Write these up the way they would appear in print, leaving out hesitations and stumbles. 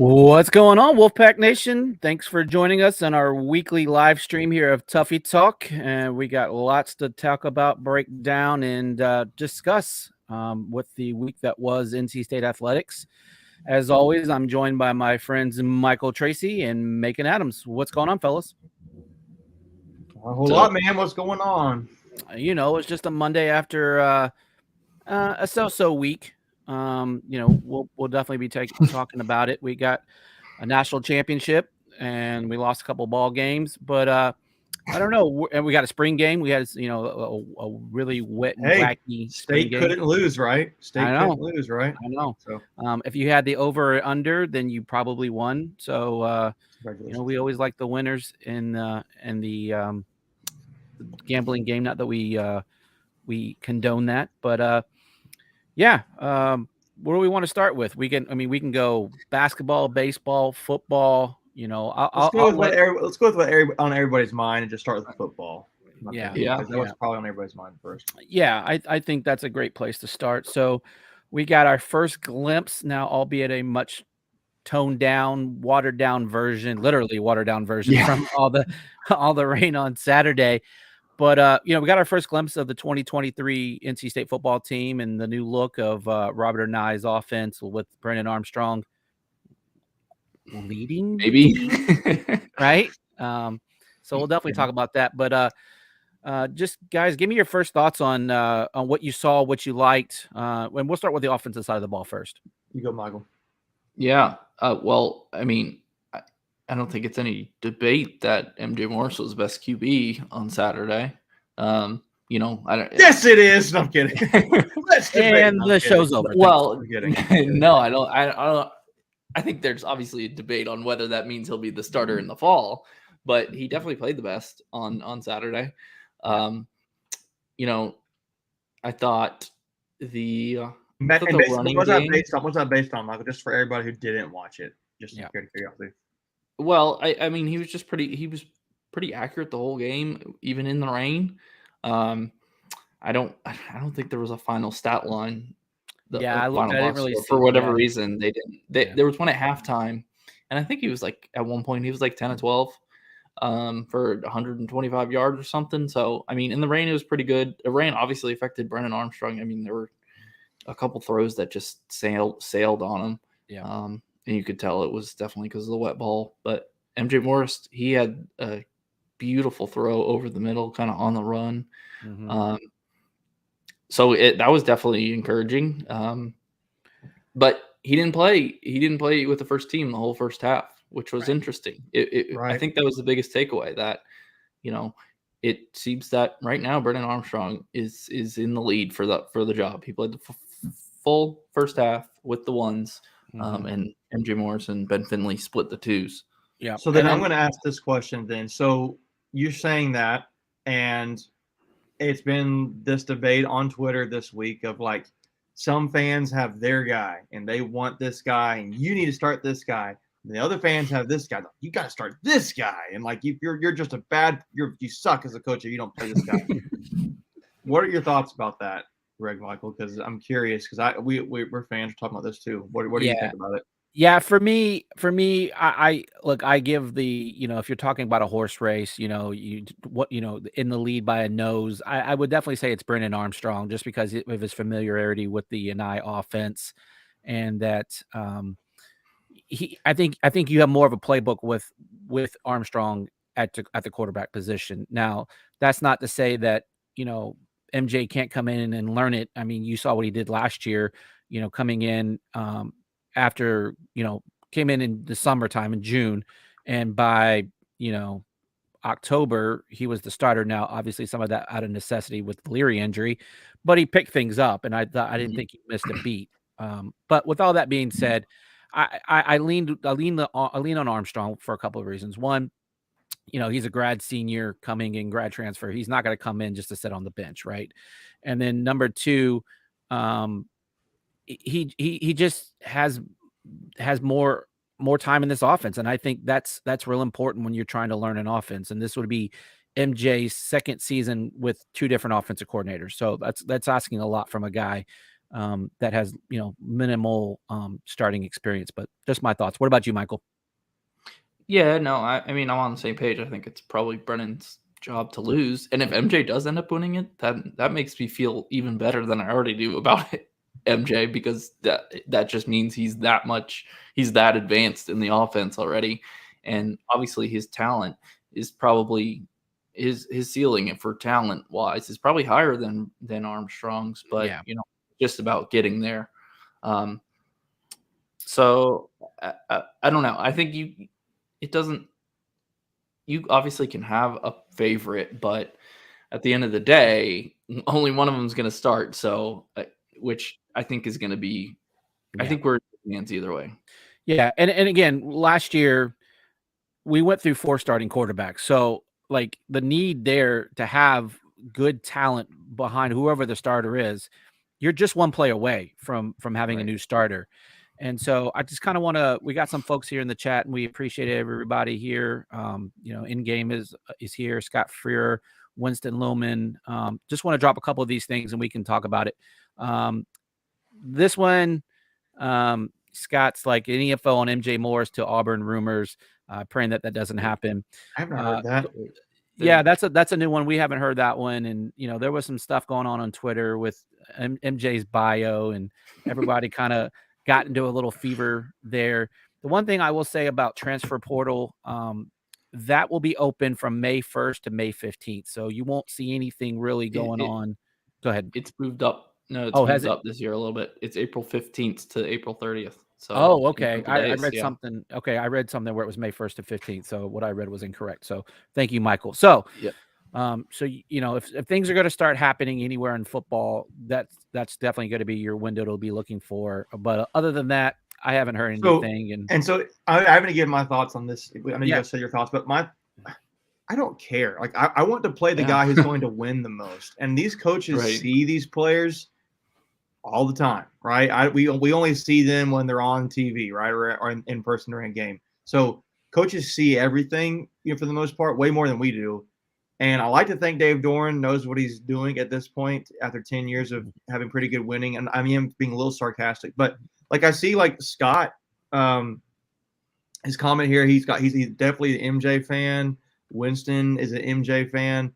What's going on, Wolfpack Nation? Thanks for joining us on our weekly live stream here of Tuffy Talk. And we got lots to talk about, break down, and discuss with the week that was NC State Athletics. As always, I'm joined by my friends Michael Tracy and Macon Adams. What's going on, fellas? A whole lot, man. What's going on? It's just a Monday after a so-so week. We'll definitely be talking about it. We got a national championship and we lost a couple ball games, but I don't know. And we got a spring game. We had a really wet and wacky State game. couldn't lose, right? State couldn't lose, right? I know. So if you had the over or under, then you probably won. So we always like the winners in the gambling game. Not that we condone that, but where do we want to start with? We can go basketball, baseball, football. Let's go with what on everybody's mind and just start with football. That was probably on everybody's mind first. Yeah, I think that's a great place to start. So we got our first glimpse now, albeit a much toned down, watered down version, literally watered down version from all the rain on Saturday. But, we got our first glimpse of the 2023 NC State football team and the new look of Robert Anae's offense with Brennan Armstrong leading. Maybe. Right? So we'll definitely talk about that. But just, guys, give me your first thoughts on what you saw, what you liked. And we'll start with the offensive side of the ball first. You go, Michael. Yeah. Well, I mean, I don't think it's any debate that MJ Morris was the best QB on Saturday. I don't. Yes, it is. No, I'm kidding. And the show's over. Well, no, I don't. I don't. I think there's obviously a debate on whether that means he'll be the starter in the fall, but he definitely played the best on Saturday. I thought the running what's that based on, Michael? Just for everybody who didn't watch it, just to figure out. Well, I mean, he was pretty accurate the whole game, even in the rain. I don't think there was a final stat line. I didn't really see for whatever reason they didn't. There was one at halftime, and I think he was at one point he was 10 and 12 for 125 yards or something. So I mean, in the rain it was pretty good. The rain obviously affected Brennan Armstrong. I mean, there were a couple throws that just sailed on him. Yeah. And you could tell it was definitely because of the wet ball. But MJ Morris, he had a beautiful throw over the middle, kind of on the run. Mm-hmm. So that was definitely encouraging. But he didn't play. He didn't play with the first team the whole first half, which was interesting. I think that was the biggest takeaway. That it seems that right now Brennan Armstrong is in the lead for the job. He played the full first half with the ones. And MJ Morris and Ben Finley split the twos. Yeah. So then I'm going to ask this question then. So you're saying that, and it's been this debate on Twitter this week of some fans have their guy and they want this guy and you need to start this guy. And the other fans have this guy. You got to start this guy. And you're just you suck as a coach if you don't play this guy. What are your thoughts about that, Greg, Michael? Because I'm curious, because we're fans. We're talking about this too. What do you think about it? Yeah, for me, I give the, if you're talking about a horse race, in the lead by a nose, I would definitely say it's Brennan Armstrong, just because of his familiarity with the Anae offense, and that I think you have more of a playbook with Armstrong at the quarterback position. Now, that's not to say that MJ can't come in and learn it. I mean, you saw what he did last year, coming in after, came in the summertime in June, and by, October, he was the starter. Now, obviously some of that out of necessity with the Leary injury, but he picked things up, and I didn't think he missed a beat. But with all that being said, I lean on Armstrong for a couple of reasons. One, he's a grad senior coming in, grad transfer. He's not going to come in just to sit on the bench, right? And then number two, he just has more time in this offense, and I think that's real important when you're trying to learn an offense. And this would be MJ's second season with two different offensive coordinators, so that's asking a lot from a guy that has minimal starting experience. But just my thoughts. What about you, Michael? Yeah, no, I mean, I'm on the same page. I think it's probably Brennan's job to lose, and if MJ does end up winning it, that makes me feel even better than I already do about it, MJ, because that just means he's that advanced in the offense already, and obviously his talent is probably his ceiling for talent wise is probably higher than Armstrong's, but Yeah. just about getting there. So I don't know. I think it doesn't. You obviously can have a favorite, but at the end of the day, only one of them is going to start. So, which I think is going to be, I think we're in hands either way. Yeah, and again, last year we went through 4 starting quarterbacks, so like the need there to have good talent behind whoever the starter is, you're just one play away from having a new starter. And so I just kind of want to, we got some folks here in the chat and we appreciate everybody here. In game is here, Scott Freer, Winston Lohman. Just want to drop a couple of these things and we can talk about it. This one, Scott's like any info on MJ Morris to Auburn rumors, praying that doesn't happen. I haven't heard that. Yeah, that's a new one. We haven't heard that one. And, there was some stuff going on Twitter with MJ's bio and everybody kind of got into a little fever there. The one thing I will say about transfer portal, that will be open from May 1st to May 15th. So you won't see anything really going on. Go ahead. It's moved up. No, it's moved up this year a little bit. It's April 15th to April 30th. So okay. I read something. Okay, I read something where it was May 1st to 15th. So what I read was incorrect. So thank you, Michael. So if things are going to start happening anywhere in football, that's definitely going to be your window to be looking for. But other than that, I haven't heard anything. So I'm going to give my thoughts on this. I know you guys said your thoughts, but I don't care. Like I want to play the guy who's going to win the most. And these coaches see these players all the time, right? We only see them when they're on TV, right, or in person during a game. So coaches see everything, for the most part, way more than we do. And I like to think Dave Doran knows what he's doing at this point after 10 years of having pretty good winning. And I mean, being a little sarcastic, but like I see like Scott, his comment here, he's definitely an MJ fan. Winston is an MJ fan.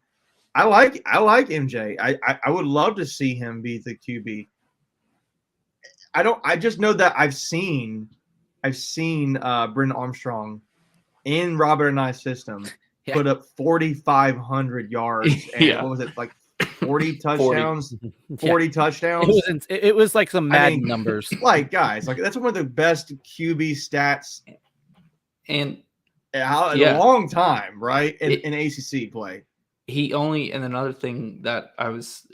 I like MJ. I would love to see him be the QB. I just know that I've seen Brendan Armstrong in Robert and I's system put up 4,500 yards and what was it, like 40 touchdowns? 40 touchdowns. It was like some Madden numbers. Like guys, like that's one of the best QB stats and in a long time, right? In ACC play. And another thing that I was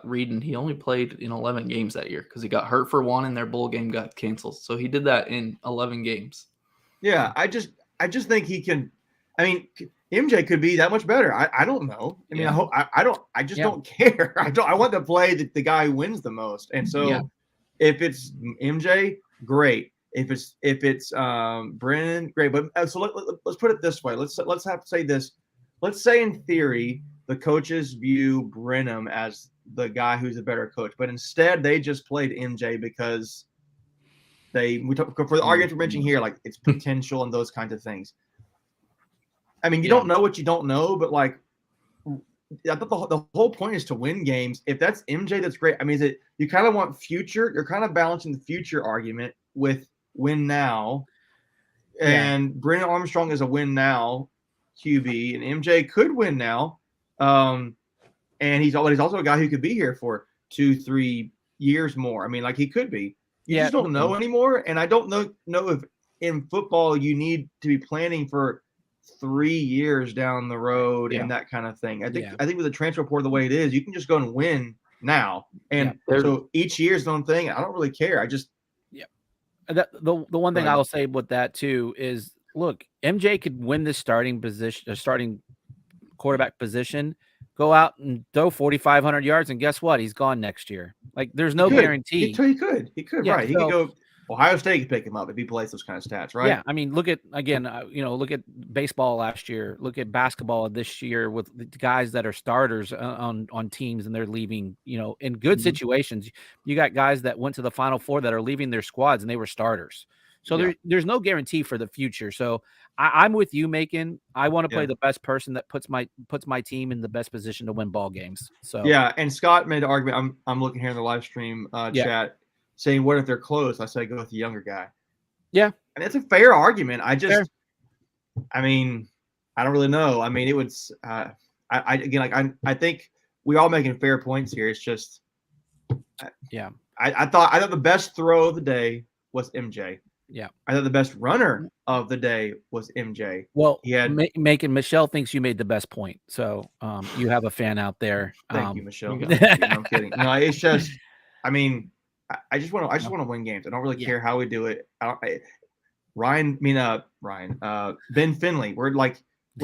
reading, he only played in 11 games that year because he got hurt for one and their bowl game got canceled. So he did that in 11 games. Yeah, I just think he can. I mean, MJ could be that much better. I don't know. I mean, I just don't care. I want to play the guy who wins the most. And so if it's MJ, great. If it's Brennan, great. But so let's put it this way. Let's have to say this. Let's say in theory the coaches view Brenham as the guy who's a better coach, but instead they just played MJ because for the argument we're mentioning here, like it's potential and those kinds of things. I mean, you don't know what you don't know, but like I thought the whole point is to win games. If that's MJ, that's great. I mean, you kind of want future. You're kind of balancing the future argument with win now, and Brendan Armstrong is a win now QB, and MJ could win now. And he's also a guy who could be here for 2-3 years more. I mean, like he could be. You just don't know anymore. And I don't know if in football you need to be planning for 3 years down the road and that kind of thing. I think with the transfer portal the way it is, you can just go and win now. And so each year's own thing. I don't really care. I just the one thing I will say with that too is, look, MJ could win this starting quarterback position, go out and throw 4,500 yards, and guess what? He's gone next year. Like there's no guarantee. He could, right? He could go. Ohio State can pick him up if he plays those kind of stats, right? Yeah, I mean, look at again, look at baseball last year. Look at basketball this year with the guys that are starters on teams, and they're leaving. In good situations, you got guys that went to the Final Four that are leaving their squads, and they were starters. So there's no guarantee for the future. So I'm with you, Macon. I want to play the best person that puts my team in the best position to win ball games. So yeah, and Scott made the argument. I'm looking here in the live stream chat, saying, "What if they're close?" I say, "Go with the younger guy." Yeah, and it's a fair argument. I mean, I don't really know. I mean, it would. I think we all making fair points here. It's just, I thought the best throw of the day was MJ. Yeah, I thought the best runner of the day was MJ. Well, Macon, Michelle thinks you made the best point, so you have a fan out there. Thank you, Michelle. I'm kidding. No, it's just, I mean, I just want to win games. I don't really care how we do it. Ben Finley. We're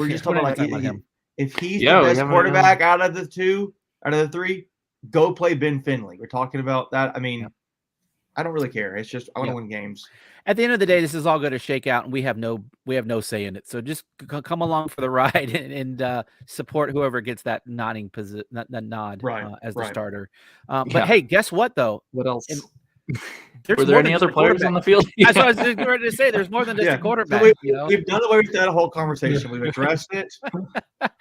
just talking about him. If he's the best quarterback out of the three, go play Ben Finley. We're talking about that. I mean, I don't really care. It's just I want to win games. At the end of the day, this is all going to shake out, and we have no say in it. So just come along for the ride and support whoever gets that nod as the starter. But hey, guess what though? What else? Were there any other players on the field? That's what I was ready to say. There's more than just a quarterback. So we've done away with that whole conversation. We've addressed it.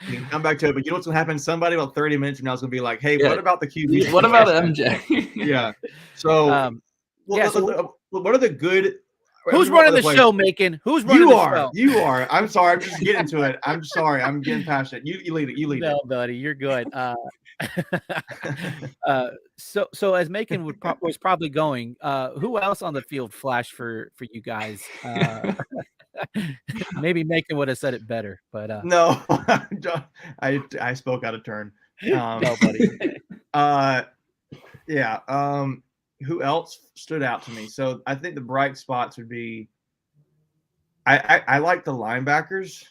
We can come back to it. But you know what's going to happen? Somebody about 30 minutes from now is going to be like, hey, what about the QB? What about MJ? Yeah. So, what are the good – Who's running the show, Macon? Who's running the show? You are. I'm sorry. I'm just getting to it. I'm sorry. I'm getting passionate. You lead it. You lead it. No, buddy. You're good. So as Macon was probably going, who else on the field flashed for you guys? Maybe Macon would have said it better, but no, I spoke out of turn. No, buddy. Who else stood out to me? So I think the bright spots would be. I like the linebackers.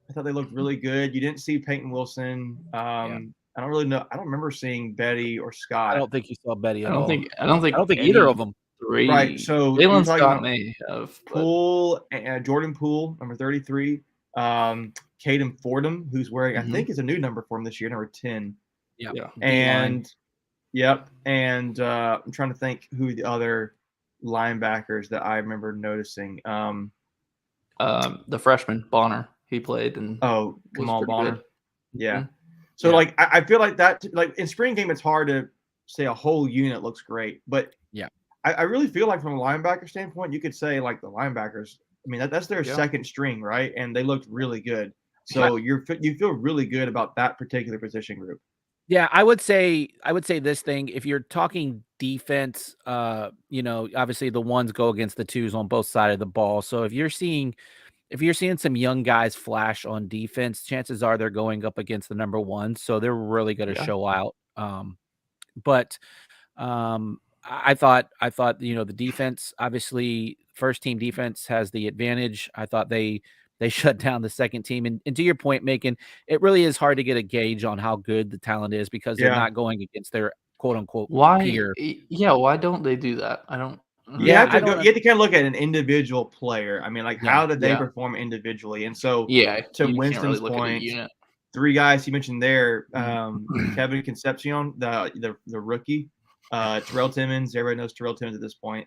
I thought they looked really good. You didn't see Peyton Wilson. I don't really know. I don't remember seeing Betty or Scott. I don't think you saw Betty at all. I don't think either of them. Three. Right. So Jalen Scott may have Poole, Jordan Poole, number 33. Caden Fordham, who's wearing, I think, is a new number for him this year, number 10. Yeah. And and I'm trying to think who the other linebackers that I remember noticing. The freshman Bonner, he played and Kamal Bonner. Good. Yeah. Mm-hmm. So I feel like that in spring game it's hard to say a whole unit looks great, but I really feel like from a linebacker standpoint, you could say like the linebackers. I mean that's their second string, right? And they looked really good. So you feel really good about that particular position group. Yeah, I would say this thing. If you're talking defense, obviously the ones go against the twos on both sides of the ball. So if you're seeing some young guys flash on defense, chances are they're going up against the number one. So they're really going to show out. But I thought the defense, obviously first team defense has the advantage. I thought they shut down the second team. And to your point, Macon, it really is hard to get a gauge on how good the talent is because they're not going against their quote unquote peer. Yeah, why don't they do that? I don't. You have to kind of look at an individual player. I mean, like how did they perform individually? And so to Winston's point, three guys you mentioned there, Kevin Concepcion, the rookie, Terrell Timmons. Everybody knows Terrell Timmons at this point,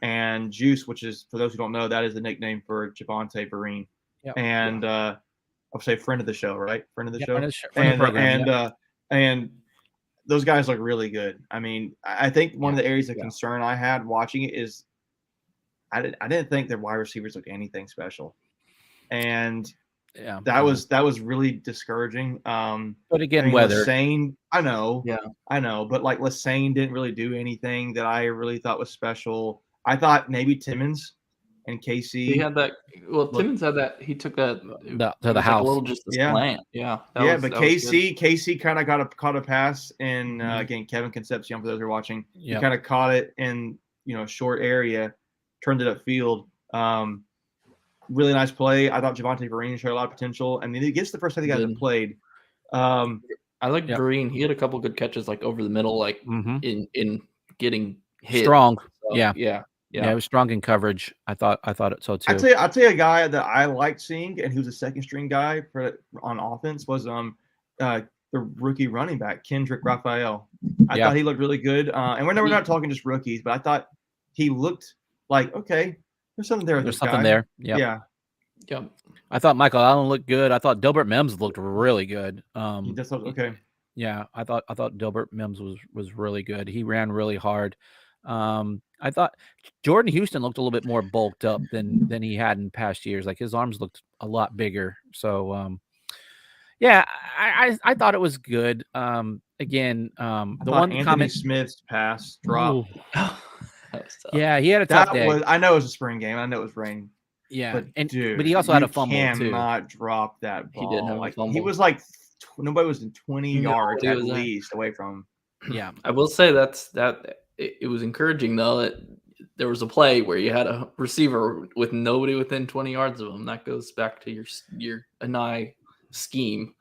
and Juice, which is, for those who don't know, that is the nickname for Javonte Vereen. Yep. And I'll say friend of the show, right? Friend of the show. And those guys look really good. I mean, I think one of the areas of concern I had watching it is I didn't think their wide receivers looked anything special, and that was really discouraging. But again, weather. Lassane, I know, but like Lassane didn't really do anything that I really thought was special. I thought maybe Timmons and KC. He had that. Well, Timmons had that. He took that to the house. A little just slant. Yeah. But KC kind of caught a pass in again Kevin Concepcion, for those who are watching. He kind of caught it in a short area, turned it upfield. Really nice play. I thought Javonte Vereen showed a lot of potential. I mean, he gets the first time the guys have played. I like Vereen. He had a couple good catches like over the middle, like in getting hit. Strong. So, yeah. Yeah, it was strong in coverage. I thought it so too. I'll tell you a guy that I liked seeing, and he was a second string guy on offense was the rookie running back Kendrick Raphael. I thought he looked really good. And we're not talking just rookies, but I thought he looked like, okay, there's something there with There's this something guy. there. Yep. Yeah. Yep. I thought Michael Allen looked good. I thought Dilbert Mims looked really good. Okay. Yeah, I thought Dilbert Mims was really good. He ran really hard. I thought Jordan Houston looked a little bit more bulked up than he had in past years. Like his arms looked a lot bigger. So yeah, I thought it was good. Again, the one Anthony comment Smith's pass drop. Yeah, he had a tough day. I know it was a spring game. I know it was rain. Yeah, but dude, he also had a fumble too. Cannot drop that ball. He didn't have a fumble. He was like nobody was in 20 yards at least away from him. Yeah, I will say it was encouraging though that there was a play where you had a receiver with nobody within 20 yards of him. That goes back to your Anai scheme.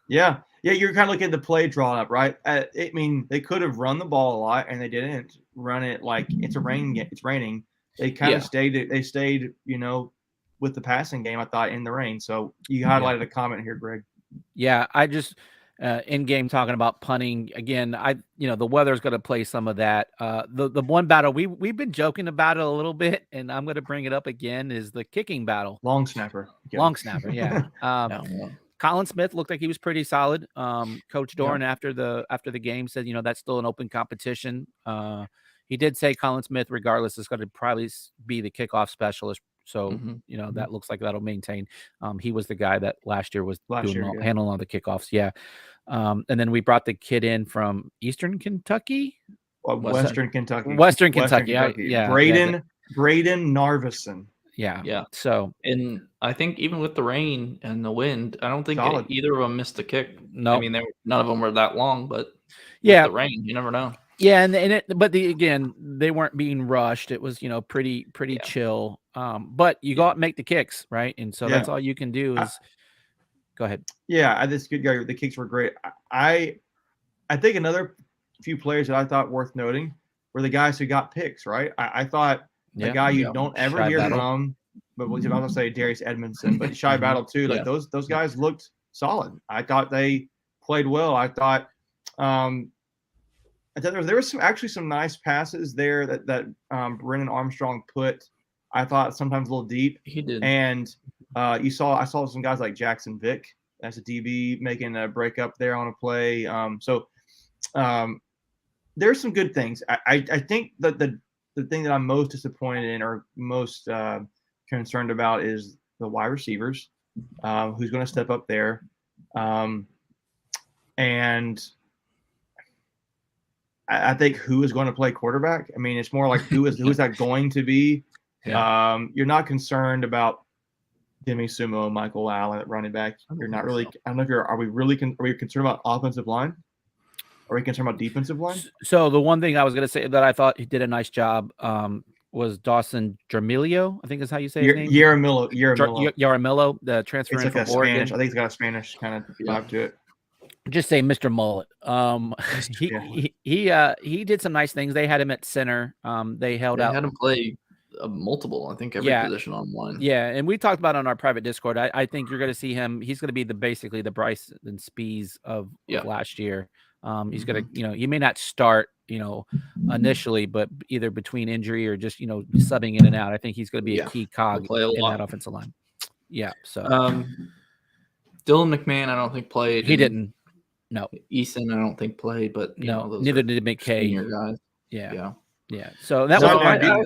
Yeah. You're kind of looking at the play drawn up, right? I mean, they could have run the ball a lot, and they didn't run it like it's raining. They kind of stayed. They stayed, with the passing game. I thought in the rain. So you highlighted a comment here, Greg. Yeah, I just in game talking about punting again. The weather's going to play some of that. The one battle we've been joking about it a little bit, and I'm going to bring it up again is the kicking battle. Long snapper. Yeah. Colin Smith looked like he was pretty solid. Coach Doran after the game said, that's still an open competition. He did say Colin Smith, regardless, is going to probably be the kickoff specialist. So, that looks like that'll maintain. He was the guy that last year was handling all the kickoffs. Yeah. And then we brought the kid in from Eastern Kentucky. Western Kentucky. Western Kentucky. Yeah. Braden Narvison. Yeah. So, and I think even with the rain and the wind, I don't think either of them missed a kick. No, I mean, none of them were that long, but with the rain, you never know. Yeah, but they weren't being rushed. It was pretty chill. But you go out and make the kicks, right? And so that's all you can do is go ahead. Yeah, this good guy. The kicks were great. I think another few players that I thought worth noting were the guys who got picks. Right, I thought. The guy you don't ever hear from, but we'll also say Darius Edmondson, but Shy Battle too. Like those guys looked solid. I thought they played well. I thought there was some nice passes there that Brennan Armstrong put. I thought sometimes a little deep. He did, and I saw some guys like Jackson Vick as a DB making a break up there on a play. There's some good things. I think that the thing that I'm most disappointed in or most concerned about is the wide receivers, who's going to step up there. And I think who is going to play quarterback. I mean, it's more like who is that going to be? Yeah. You're not concerned about Demi Sumo, Michael Allen at running back. You're not really. I don't know if are we concerned about offensive line? Are we concerned about defensive line? So the one thing I was going to say that I thought he did a nice job was Dawson Jaramillo. I think is how you say his name. Yaramillo, the transfer in from Oregon. Spanish. I think he's got a Spanish kind of vibe to it. Just say Mr. Mullet. He did some nice things. They had him at center. They had him play multiple. I think every position on one. Yeah, and we talked about on our private Discord. I think you're going to see him. He's going to be basically the Bryce and Spees of last year. He's going to, he may not start, initially, but either between injury or just, subbing in and out. I think he's going to be a key cog in that offensive line. Yeah. So, Dylan McMahon, I don't think played. He didn't. No. Eason, I don't think played, but neither did McKay. Guys. Yeah. So that was. Do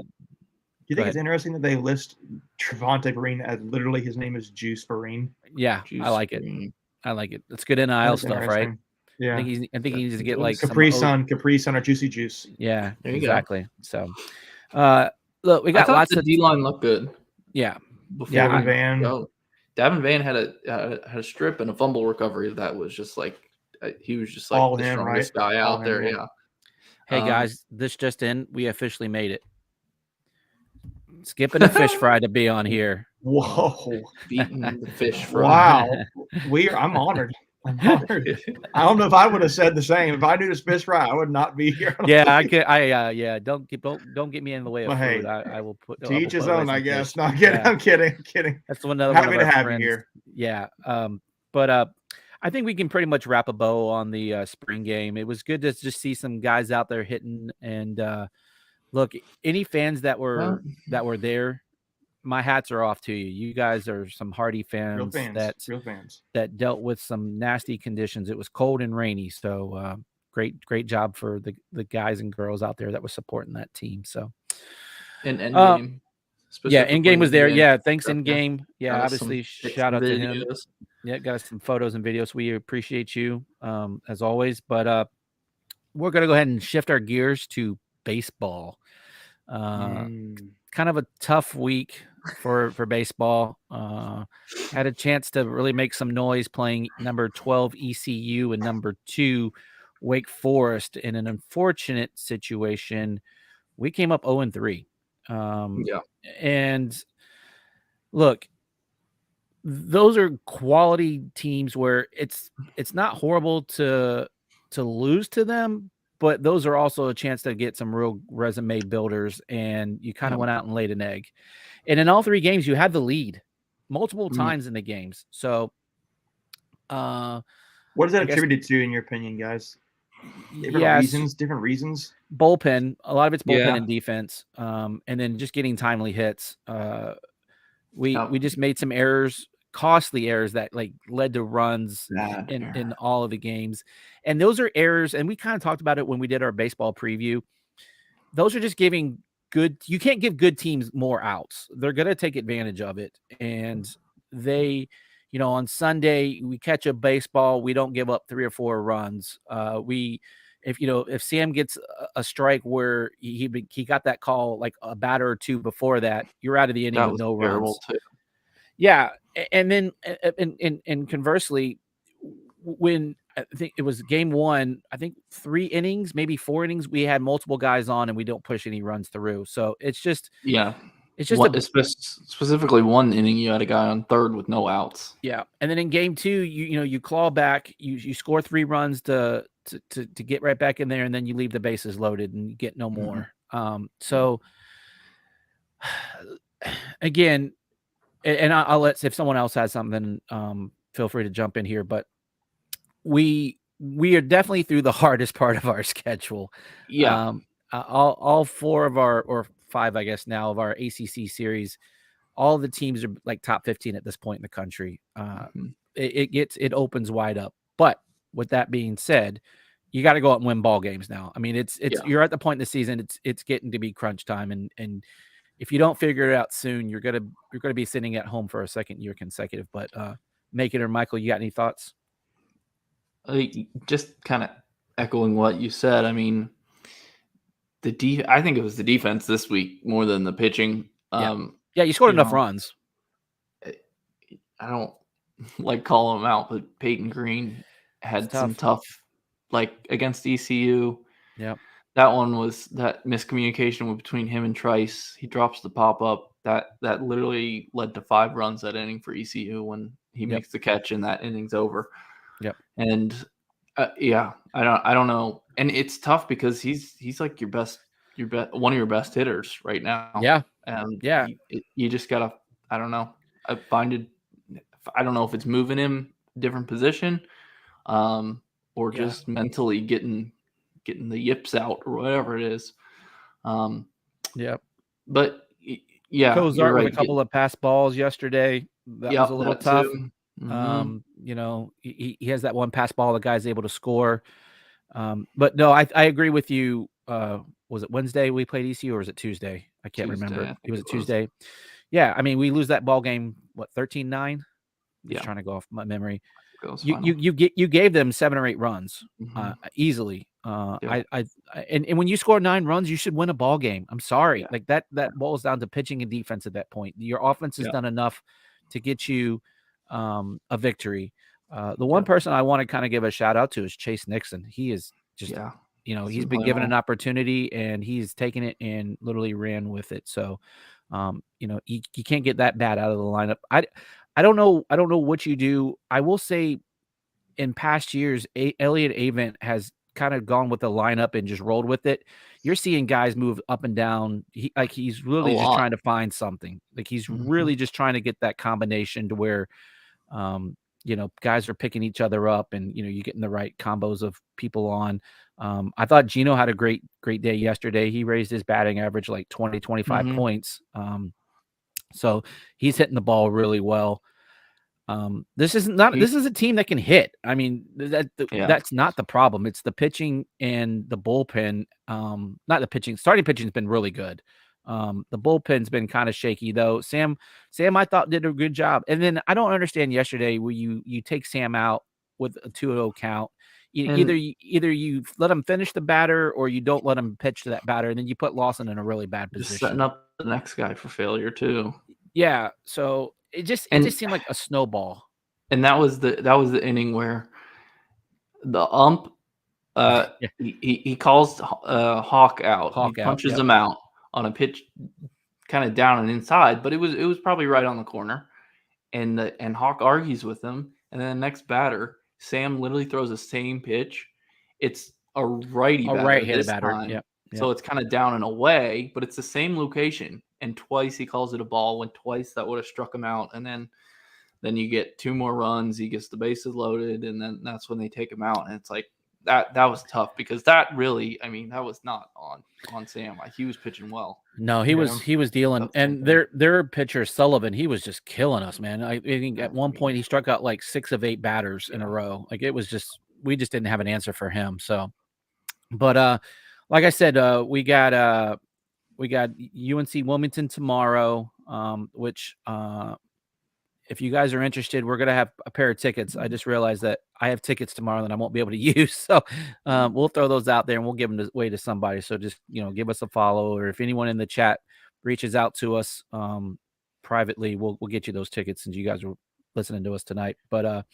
you think it's interesting that they list Trevonte Vereen as literally his name is Juice Vereen? Yeah, I like it. It's good NIL stuff, right? Yeah, I think he needs to get like Capri Sun, or Juicy Juice. Yeah, there you exactly. Go. So, look, we got lots of D-line look good. Yeah, Davin Van. Davin Van had a strip and a fumble recovery that was just like he was just like all the him, strongest right? guy out there. Yeah. Hey guys, this just in, we officially made it. Skipping a fish fry to be on here. Whoa, beating the fish fry. Wow, I'm honored. I'm hard. I don't know if I would have said the same. If I knew to fish fry, I would not be here. Don't get me in the way of Well, food. hey, I will put to each his away own, I some guess. fish. No, I'm kidding. Yeah. I'm kidding. I'm kidding. That's another one Happy of to our have friends. you here. Yeah. But I think we can pretty much wrap a bow on the spring game. It was good to just see some guys out there hitting. And look, any fans that were there, my hats are off to you. You guys are some hardy Real fans, Real fans. that dealt with some nasty conditions. It was cold and rainy, so great job for the guys and girls out there that was supporting that team. So and Endgame. Yeah, Endgame was there. Yeah, thanks Endgame. Yeah, got us obviously some shout out to him. videos. Yeah, got us some photos and videos. We appreciate you as always. But we're gonna go ahead and shift our gears to baseball. Kind of a tough week for baseball. Had a chance to really make some noise playing number 12 ECU and number 2 Wake Forest. In an unfortunate situation, we came up 0-3. And look, those are quality teams where it's not horrible to lose to them, but those are also a chance to get some real resume builders, and you kind of went out and laid an egg. And in all 3 games, you had the lead multiple times in the games. So, what is that attributed to, in your opinion, guys? Different reasons. Bullpen. A lot of it's bullpen and defense, and then just getting timely hits. We just made some errors, costly errors that like led to runs in all of the games. And those are errors. And we kind of talked about it when we did our baseball preview. Those are just giving you can't give good teams more outs. They're going to take advantage of it. And they, on Sunday, we catch a baseball, we don't give up 3 or 4 runs. If Sam gets a strike where he got that call like a batter or 2 before that, you're out of the inning with no runs. Too. Yeah, and then and conversely, when I think it was game 1, I think 3 innings, maybe 4 innings, we had multiple guys on and we don't push any runs through. So it's just specifically 1 inning you had a guy on third with no outs. Yeah, and then in game 2, you claw back, you score 3 runs to get right back in there, and then you leave the bases loaded and you get no more. So again, and I'll let, if someone else has something, feel free to jump in here, but we are definitely through the hardest part of our schedule. Yeah. All 4 of our, or 5, I guess now, of our ACC series, all the teams are like top 15 at this point in the country. It opens wide up. But with that being said, you got to go out and win ball games now. I mean, you're at the point in the season, it's getting to be crunch time, and if you don't figure it out soon, you're gonna be sitting at home for a second year consecutive. But Macon or Michael, you got any thoughts? Just kind of echoing what you said. I mean, I think it was the defense this week more than the pitching. Yeah, you scored enough runs. I don't like calling them out, but Peyton Green had some tough, like against ECU. Yeah, that one was that miscommunication between him and Trice. He drops the pop up that literally led to 5 runs that inning for ECU when he makes the catch and that inning's over. Yep. And I don't know, and it's tough because he's like one of your best hitters right now. Yeah. And you just gotta, I don't know. I don't know if it's moving him a different position, or just mentally getting the yips out or whatever it is. But Cozart with a couple of pass balls yesterday. That was a little tough. He has that one pass ball the guy's able to score. But no, I agree with you. Was it Wednesday we played ECU or was it Tuesday? I can't remember. It was Tuesday. Yeah, I mean, we lose that ball game, 13-9? Just trying to go off my memory. You gave them 7 or 8 runs easily. And when you score 9 runs, you should win a ball game. I'm sorry. Like that boils down to pitching and defense at that point. Your offense has done enough to get you a victory. The one person I want to kind of give a shout out to is Chase Nixon. He is just he's been given an opportunity and he's taken it and literally ran with it. So you can't get that bad out of the lineup. I don't know what you do. I will say in past years, Elliott Avent has kind of gone with the lineup and just rolled with it. You're seeing guys move up and down. He's really just trying to find something. Like he's really just trying to get that combination to where, guys are picking each other up and, you're getting the right combos of people on. I thought Gino had a great day yesterday. He raised his batting average like 20, 25 points. So he's hitting the ball really well. This is a team that can hit. I mean, that's not the problem. It's the pitching and the bullpen. Not the pitching. Starting pitching's been really good. The bullpen's been kind of shaky though. Sam, I thought did a good job. And then I don't understand yesterday where you take Sam out with a 2-0 count. Either you let him finish the batter or you don't let him pitch to that batter, and then you put Lawson in a really bad position. Just setting up the next guy for failure too. Yeah. So it just seemed like a snowball. And that was the inning where the ump he calls Hawk out. He punches him out on a pitch kind of down and inside, but it was probably right on the corner. And Hawk argues with him, and then the next batter, Sam literally throws the same pitch. It's a righty batter, right-handed batter. Yep. So it's kind of down and away, but it's the same location. And twice he calls it a ball, when twice that would have struck him out. And then you get 2 more runs, he gets the bases loaded, and then that's when they take him out. And it's like that was tough because that really, I mean, that was not on Sam. He was pitching well. No, he was dealing, and their pitcher Sullivan, he was just killing us, man. I think at one point he struck out like 6 of 8 batters in a row. Like it was just, we just didn't have an answer for him. So, but like I said, we got UNC Wilmington tomorrow, which if you guys are interested, we're going to have a pair of tickets. I just realized that I have tickets tomorrow that I won't be able to use. So we'll throw those out there and we'll give them away to somebody. So just, give us a follow, or if anyone in the chat reaches out to us privately, we'll get you those tickets since you guys were listening to us tonight. But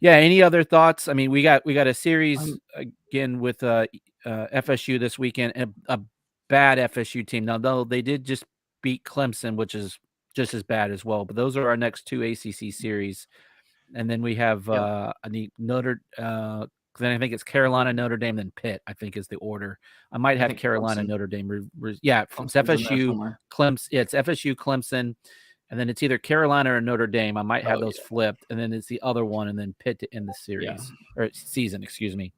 yeah, any other thoughts? I mean, we got a series again with FSU this weekend, a bad FSU team. Now, though, they did just beat Clemson, which is just as bad as well. But those are our next 2 ACC series, and then we have Notre. Then I think it's Carolina, Notre Dame, then Pitt. I think is the order. I might have Carolina, Clemson. Notre Dame. It's FSU, Clemson. Yeah, it's FSU, Clemson, and then it's either Carolina or Notre Dame. I might have those flipped, and then it's the other one, and then Pitt to end the series or season. Excuse me.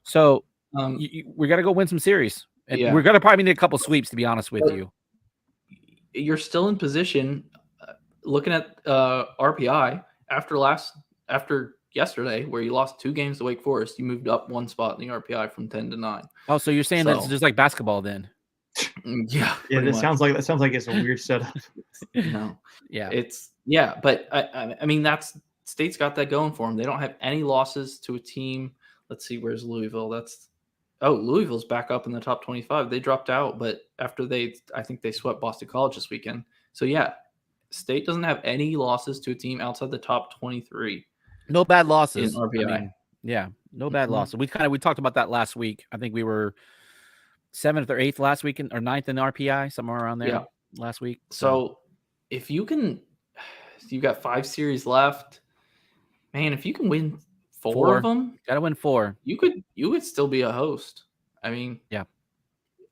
So we got to go win some series, and we're gonna probably need a couple sweeps, to be honest with you. You're still in position. Looking at RPI after yesterday, where you lost 2 games to Wake Forest, you moved up 1 spot in the RPI from 10 to 9. Oh, so you're saying that's just like basketball then? Yeah. That sounds like it's a weird setup. No. Yeah. But I mean, State's got that going for them. They don't have any losses to a team. Let's see, where's Louisville? Louisville's back up in the top 25. They dropped out, but after I think they swept Boston College this weekend. So yeah, State doesn't have any losses to a team outside the top 23. No bad losses in RPI. I mean, no bad losses. We talked about that last week. I think we were 7th or 8th last week, or 9th in RPI, somewhere around there last week. So if you can, you've got 5 series left, man. If you can win 4 of them, gotta win 4. You could still be a host. I mean, UNC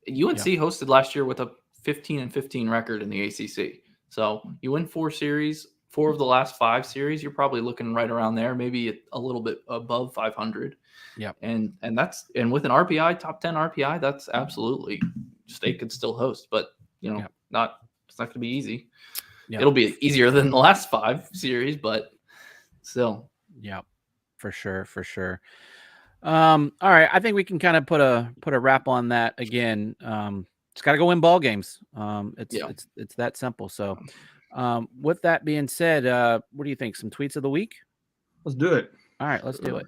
hosted last year with a 15-15 record in the ACC. So you win 4 series, 4 of the last 5 series, you're probably looking right around there, maybe a little bit above 500. Yeah, and with an RPI, top 10 RPI, that's absolutely State could still host, but it's not going to be easy. Yep. It'll be easier than the last 5 series, but still. Yeah. For sure. All right. I think we can kind of put a wrap on that again. It's got to go win ball games. It's that simple. So, with that being said, what do you think? Some tweets of the week? Let's do it. All right, let's do it.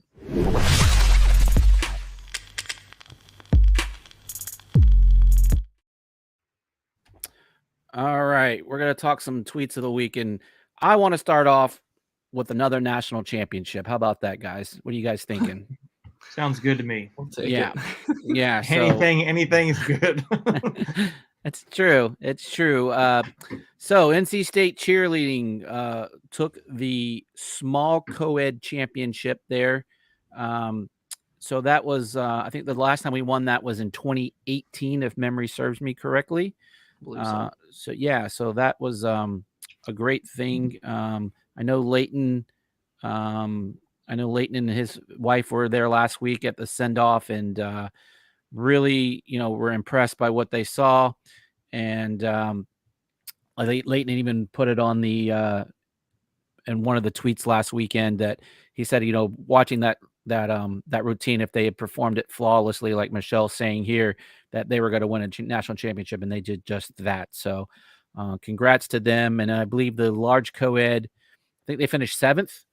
All right, we're gonna talk some tweets of the week, and I want to start off with another national championship. How about that, guys? What are you guys thinking? Sounds good to me. We'll take it. Anything is good. It's true. So NC State cheerleading took the small co-ed championship there. So that was, I think the last time we won that was in 2018, if memory serves me correctly. I believe so. So yeah, so that was a great thing. I know Leighton. I know Leighton and his wife were there last week at the send-off, and really, were impressed by what they saw. And I think Leighton even put it on the in one of the tweets last weekend that he said, watching that routine, if they had performed it flawlessly, like Michelle's saying here, that they were going to win a national championship, and they did just that. So, congrats to them. And I believe the large co-ed, I think they finished 7th.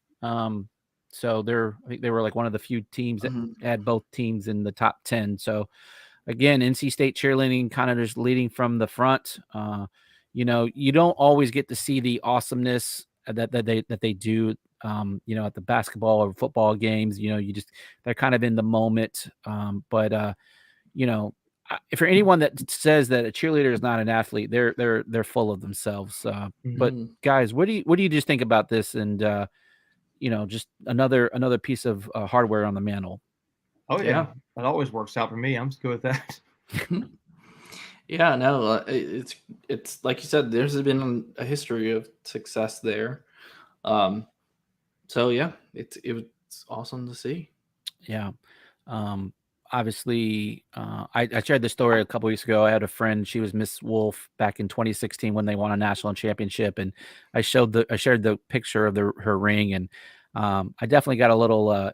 So I think they were like one of the few teams that had both teams in the top 10. So again, NC State cheerleading kind of just leading from the front. You don't always get to see the awesomeness that they do. At the basketball or football games, they're kind of in the moment. But if for anyone that says that a cheerleader is not an athlete, they're full of themselves. But guys, what do you just think about this? And just another piece of hardware on the mantle. Oh yeah, that always works out for me. I'm good with that. Yeah, no, it's like you said, there's been a history of success there. So yeah, it's awesome to see. Yeah. Obviously, I shared the story a couple weeks ago. I had a friend, she was Miss Wolf back in 2016 when they won a national championship, and I shared the picture of her ring, and I definitely got a little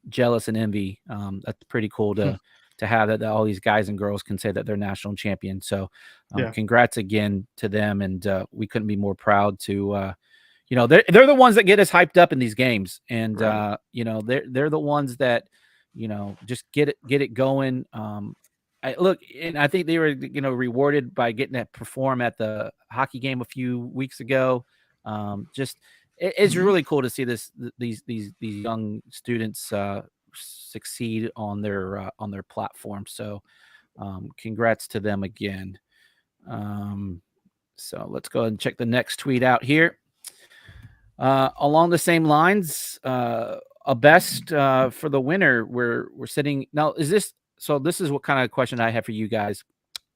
jealous and envy. That's pretty cool to have that all these guys and girls can say that they're national champions. So congrats again to them, and we couldn't be more proud to they're the ones that get us hyped up in these games, and Right. They're the ones that just get it going. And I think they were rewarded by getting to perform at the hockey game a few weeks ago. It's really cool to see these young students succeed on their platform. So congrats to them again. So let's go ahead and check the next tweet out here. Along the same lines, a best for the winner. We're sitting now. This is what kind of question I have for you guys.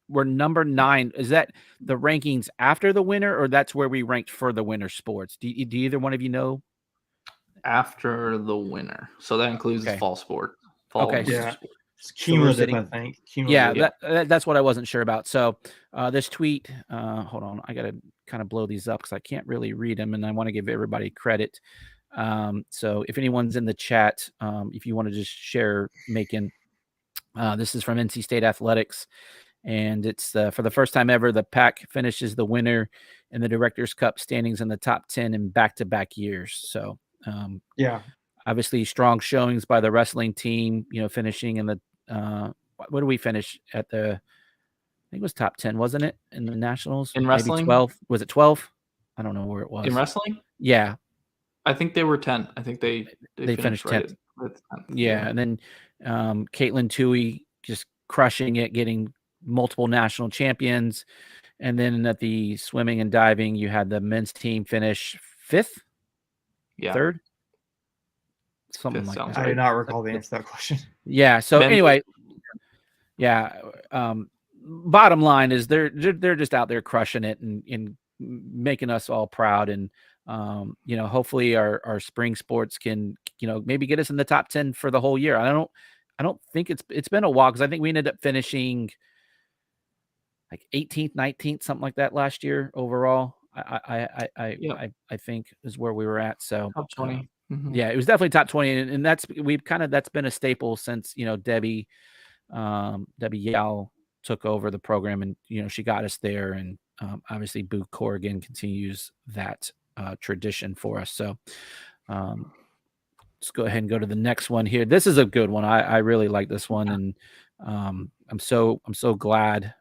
We're number 9. Is that the rankings after the winner, or that's where we ranked for the winter sports? Do either one of you know? After the winner, so that includes fall sport. Yeah. It's cumulative, I think. Cumulative. Yeah, that's what I wasn't sure about. So this tweet, hold on, I got to kind of blow these up because I can't really read them, and I want to give everybody credit. So if anyone's in the chat, if you want to just share, Macon, this is from NC State Athletics, and it's for the first time ever, the Pack finishes the winner in the Directors Cup standings in the top 10 in back-to-back years. So obviously strong showings by the wrestling team, finishing in the what do we finish at the, I think it was top 10, wasn't it, in the nationals? In wrestling? Maybe 12. Was it 12? I don't know where it was. In wrestling? Yeah. I think they were 10. I think they finished 10th. Right at 10th. Yeah. And then Caitlin Toohey just crushing it, getting multiple national champions. And then at the swimming and diving, you had the men's team finish 5th? Yeah. 3rd? Something like that. Right. I do not recall the answer to that question. Yeah. So anyway, bottom line is they're just out there crushing it and making us all proud. And hopefully our spring sports can maybe get us in the top 10 for the whole year. I don't think it's been a while, because I think we ended up finishing like 18th, 19th, something like that last year overall. I think is where we were at. So top 20. Yeah, it was definitely top 20, and that's been a staple since Debbie Yao took over the program, and she got us there, and obviously Boo Corrigan continues that tradition for us. So let's go ahead and go to the next one here. This is a good one. I really like this one, and I'm so glad.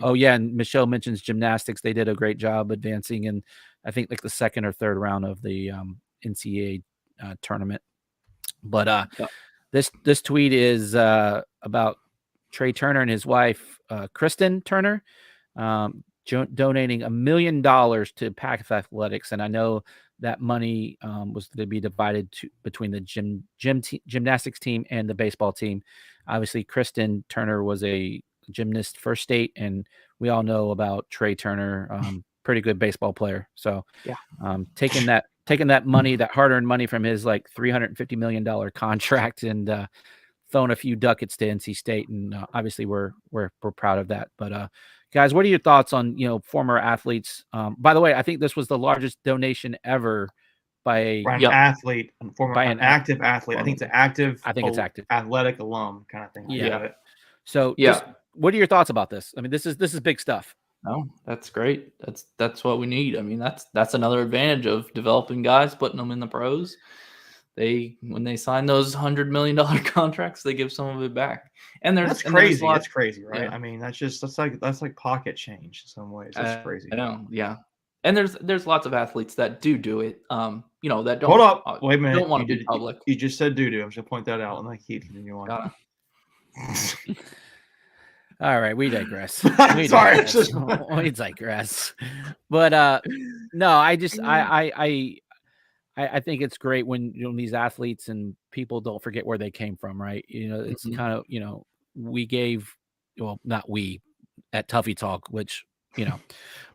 Oh yeah, and Michelle mentions gymnastics. They did a great job advancing in, I think, like the 2nd or 3rd round of the NCAA tournament. But this tweet is about Trey Turner and his wife, Kristen Turner. donating $1 million to Path Athletics, and I know that money was to be divided between the gymnastics team and the baseball team. Obviously, Kristen Turner was a gymnast for state, and we all know about Trey Turner, pretty good baseball player. So, taking that money, that hard-earned money from his like $350 million contract, and throwing a few ducats to NC State, and obviously we're proud of that. But guys, what are your thoughts on former athletes? By the way, I think this was the largest donation ever by an athlete, an active athlete. I think it's an active. I think it's active athletic alum kind of thing. Yeah. So just, what are your thoughts about this? I mean, this is big stuff. No, that's great. That's what we need. I mean, that's another advantage of developing guys, putting them in the pros. When they sign those $100 million contracts, they give some of it back. And that's crazy. That's crazy, right? Yeah. I mean, that's like pocket change in some ways. That's crazy. I know. Yeah. And there's lots of athletes that do it. That don't. Hold up. Wait a minute. Don't want to be public. You just said doo-doo. I'm just gonna point that out. And like keep continue on. All right, we digress. Sorry, we digress. But no, I just I think it's great when these athletes and people don't forget where they came from, right? It's kind of we gave, well, not we at Tuffy Talk, which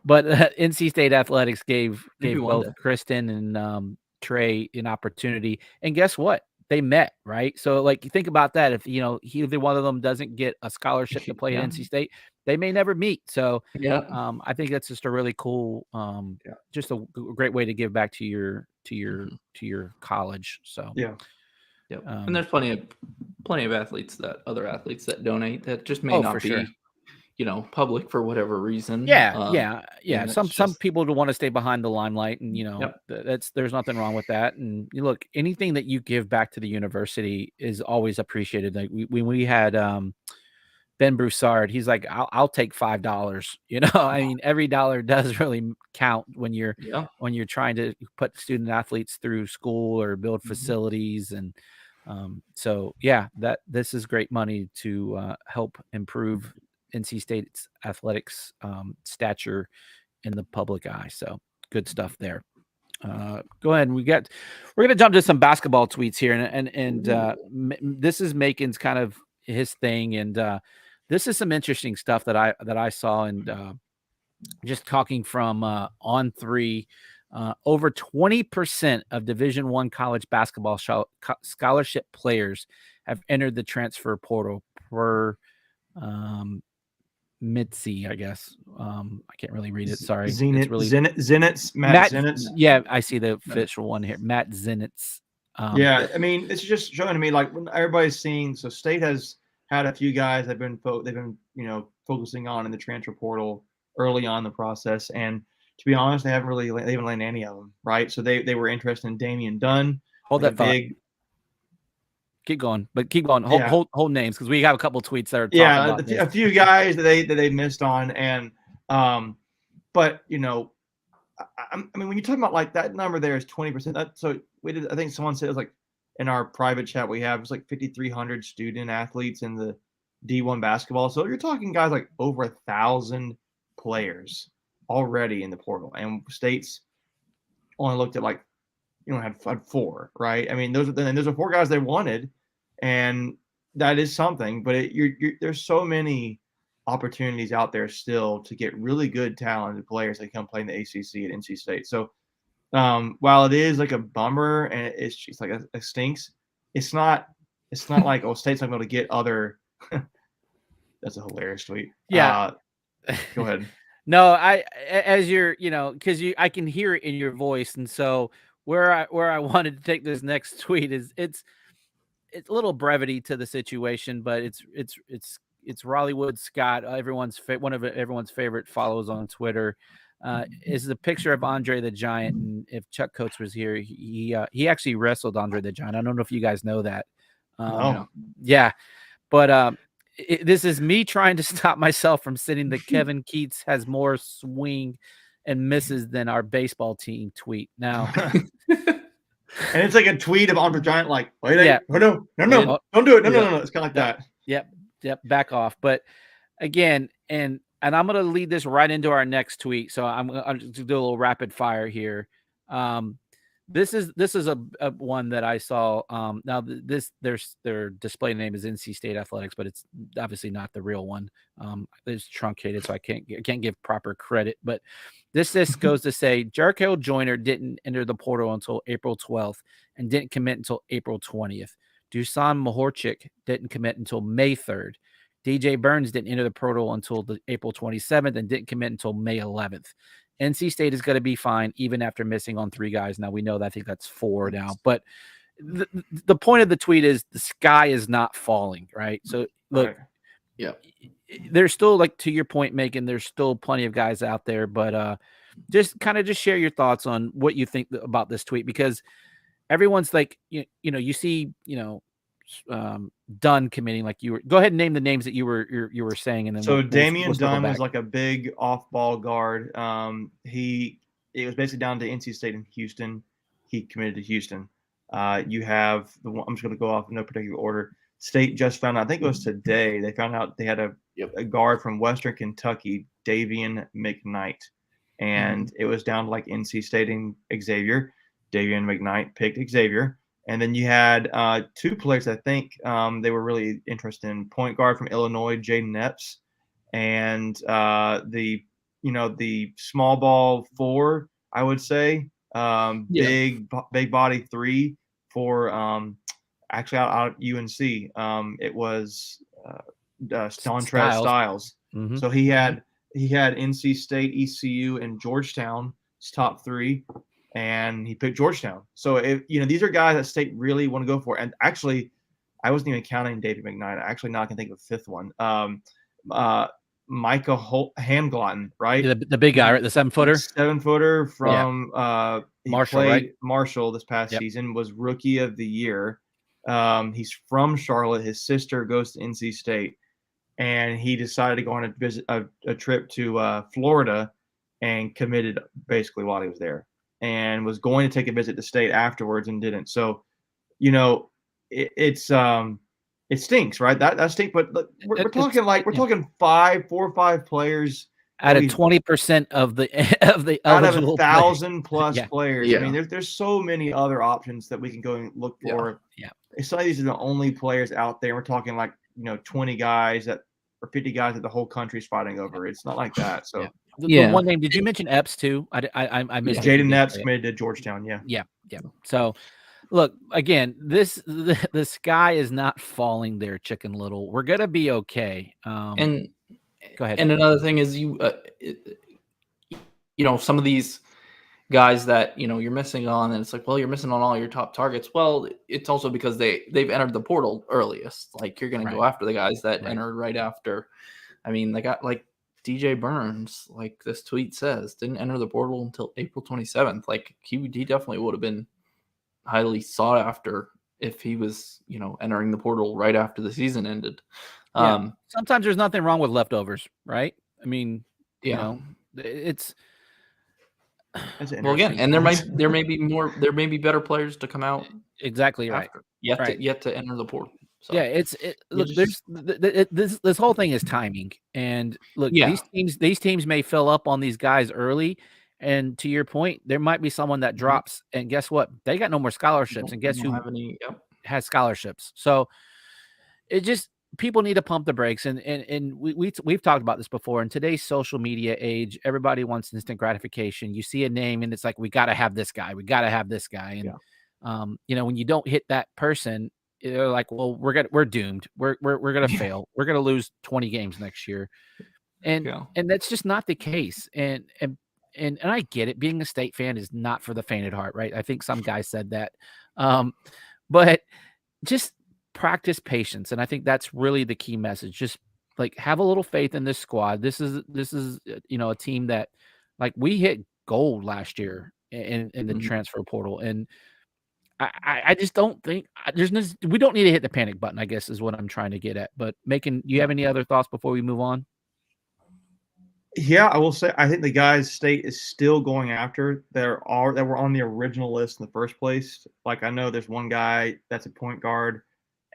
but NC State Athletics gave both Kristen and Trey an opportunity, and guess what? They met, right? So, like, you think about that. If either one of them doesn't get a scholarship to play at NC State, they may never meet. So, I think that's just a really cool, just a great way to give back to your college. So, and there's plenty of athletes other athletes that donate that just may not be. Sure. Public for whatever reason. Some people do want to stay behind the limelight, and there's nothing wrong with that. And look, anything that you give back to the university is always appreciated. Like when we had Ben Broussard, he's like, I'll take $5. I mean, every dollar does really count when you're trying to put student athletes through school or build facilities. And this is great money to help improve NC State's athletics stature in the public eye. So good stuff there. Go ahead. We're going to jump to some basketball tweets here, and this is Macon's kind of his thing, and this is some interesting stuff that I saw, and just talking from On3. Over 20% of Division I college basketball scholarship players have entered the transfer portal per Mitzi, I guess. I can't really read it. Sorry. Zenitz. Matt Zenitz. Yeah, I see the official one here. Matt Zenitz. I mean, it's just showing to me like when everybody's seeing. So State has had a few guys they've been focusing on in the transfer portal early on in the process, and to be honest, they haven't landed any of them, right? So they were interested in Damian Dunn. Hold that thought. Keep going, but keep going. Hold names, because we have a couple tweets that are talking about this. A few guys that they missed on, and but I mean, when you're talking about like that number there is 20%. So we did. I think someone said it was like in our private chat we have, it's like 5,300 student athletes in the D1 basketball. So you're talking guys like over 1,000 players already in the portal, and State's only looked at like had 4, right? I mean, those are 4 guys they wanted, and that is something. But there's so many opportunities out there still to get really good talented players that come play in the ACC at NC State. So while it is like a bummer and it's just like it stinks, it's not like State's not going to get other. That's a hilarious tweet. Yeah, go ahead. No, as you're because I can hear it in your voice, and so. Where I wanted to take this next tweet is it's a little brevity to the situation, but it's Rollywood Scott, one of everyone's favorite follows on Twitter. Is the picture of Andre the Giant, and if Chuck Coates was here, he actually wrestled Andre the Giant. I don't know if you guys know that. Yeah, but this is me trying to stop myself from saying that Kevin Keats has more swing and misses than our baseball team tweet. Now, and it's like a tweet of Andre Giant, like, no, don't do it. No. It's kind of like that. Yep. Back off. But again, and and I'm gonna lead this right into our next tweet. So I'm just do a little rapid fire here. This is a one that I saw. Now their display name is NC State Athletics, but it's obviously not the real one. It's truncated, so I can't give proper credit. But this goes to say Jarkel Joyner didn't enter the portal until April 12th and didn't commit until April 20th. Dusan Mahorchik didn't commit until May 3rd. DJ Burns didn't enter the portal until the April 27th and didn't commit until May 11th. NC State is going to be fine even after missing on 3 guys. Now we know that I think that's 4 now, but the point of the tweet is the sky is not falling, right? So look, yeah, there's still, like, to your point, Megan, there's still plenty of guys out there, but just share your thoughts on what you think about this tweet, because everyone's like, you know, you see, Dunn committing, like you were. Go ahead and name the names that you were saying, and then so Damian we'll Dunn back. was like a big off-ball guard. It was basically down to NC State and Houston. He committed to Houston. You have I'm just going to go off in no particular order. State just found out, I think it was today, they found out they had a guard from Western Kentucky, Davian McKnight, and it was down to like NC State and Xavier. Davian McKnight picked Xavier. And then you had 2 players, I think they were really interested in. Point guard from Illinois, Jaden Epps, and the small ball 4, I would say, big body 3 for actually out at UNC. It was Dontrez Styles. Mm-hmm. So he had NC State, ECU, and Georgetown's top 3. And he picked Georgetown. So these are guys that State really want to go for. And actually, I wasn't even counting David McKnight. Actually, now I can think of a 5th one. Micah Handglotten, right? Yeah, the big guy, right? The 7-footer. 7-footer from Marshall, right? Marshall this past season, was Rookie of the Year. He's from Charlotte. His sister goes to NC State, and he decided to go on a trip to Florida, and committed basically while he was there, and was going to take a visit to State afterwards and didn't. So, it stinks, right? That stinks. But look, we're talking 4 or 5 players out of 20% of the out of 1,000 plus players. Yeah. I mean, there's so many other options that we can go and look for. Yeah. Some of these are the only players out there. We're talking 20 guys or 50 guys that the whole country's fighting over. It's not like that. So. The one name, did you mention Epps too? I missed Jaden Epps committed to Georgetown. Yeah. So, look, again, the sky is not falling there, Chicken Little. We're gonna be okay. And go ahead. And another thing is some of these guys that you're missing on, and it's like, well, you're missing on all your top targets. Well, it's also because they've entered the portal earliest. Like, you're gonna go after the guys that entered right after. I mean, they got like DJ Burns, like this tweet says, didn't enter the portal until April 27th. Like, he definitely would have been highly sought after if he was, entering the portal right after the season ended. Sometimes there's nothing wrong with leftovers, right? I mean, it's well, again, and there may be better players to come out. Exactly right. Yet to enter the portal. So, look, this whole thing is timing, and look, these teams may fill up on these guys early, and to your point, there might be someone that drops, and guess what? They got no more scholarships, and guess who has scholarships? So it just, people need to pump the brakes, and we've talked about this before. In today's social media age, everybody wants instant gratification. You see a name, and it's like, we got to have this guy. We got to have this guy, and when you don't hit that person, they're like, well, we're doomed. We're gonna fail. We're gonna lose 20 games next year, and that's just not the case. And I get it. Being a State fan is not for the faint of heart, right? I think some guy said that, but just practice patience, and I think that's really the key message. Just like, have a little faith in this squad. This is a team that, like, we hit gold last year in the transfer portal, and I just don't think we don't need to hit the panic button, I guess, is what I'm trying to get at. But Macon, do you have any other thoughts before we move on? Yeah, I will say, I think the guys State is still going after that were on the original list in the first place. Like, I know there's one guy that's a point guard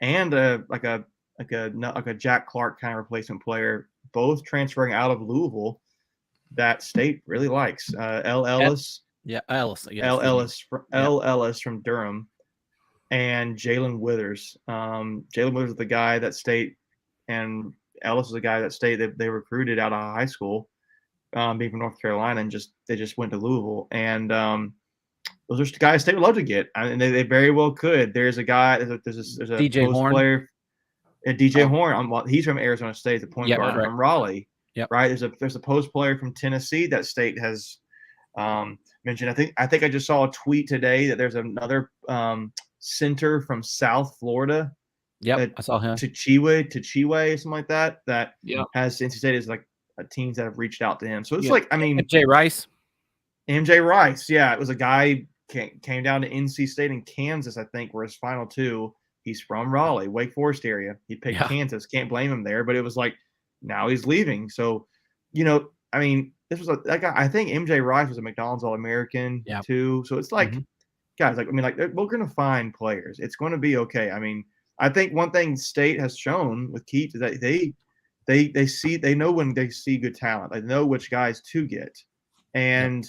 and a Jack Clark kind of replacement player both transferring out of Louisville that State really likes. L. Ellis. Yeah, Ellis. Yes, L. Ellis. L. Ellis from Durham. And Jalen Withers. Jalen Withers is the guy that State, and Ellis is the guy that State they recruited out of high school, being from North Carolina, and they just went to Louisville. And those are guys State would love to get. I mean, they very well could. There's a guy. There's a DJ post Horn. player. DJ Horn. He's from Arizona State, the point guard from Raleigh. Yep. Right. There's a post player from Tennessee that State has mentioned. I think I just saw a tweet today that there's another center from South Florida. Yep, I saw him. Chihuahua, something like that. That has NC State as like teams that have reached out to him. So it's like, I mean, MJ Rice. Yeah, it was a guy came down to NC State and Kansas, I think, were his final two. He's from Raleigh, Wake Forest area. He picked Kansas. Can't blame him there. But it was like, now he's leaving. So, I mean, this was that guy. I think MJ Rice was a McDonald's All-American too. So it's like, guys, like, I mean, like, we're going to find players. It's going to be okay. I mean, I think one thing State has shown with Keith is that they know when they see good talent. They know which guys to get. And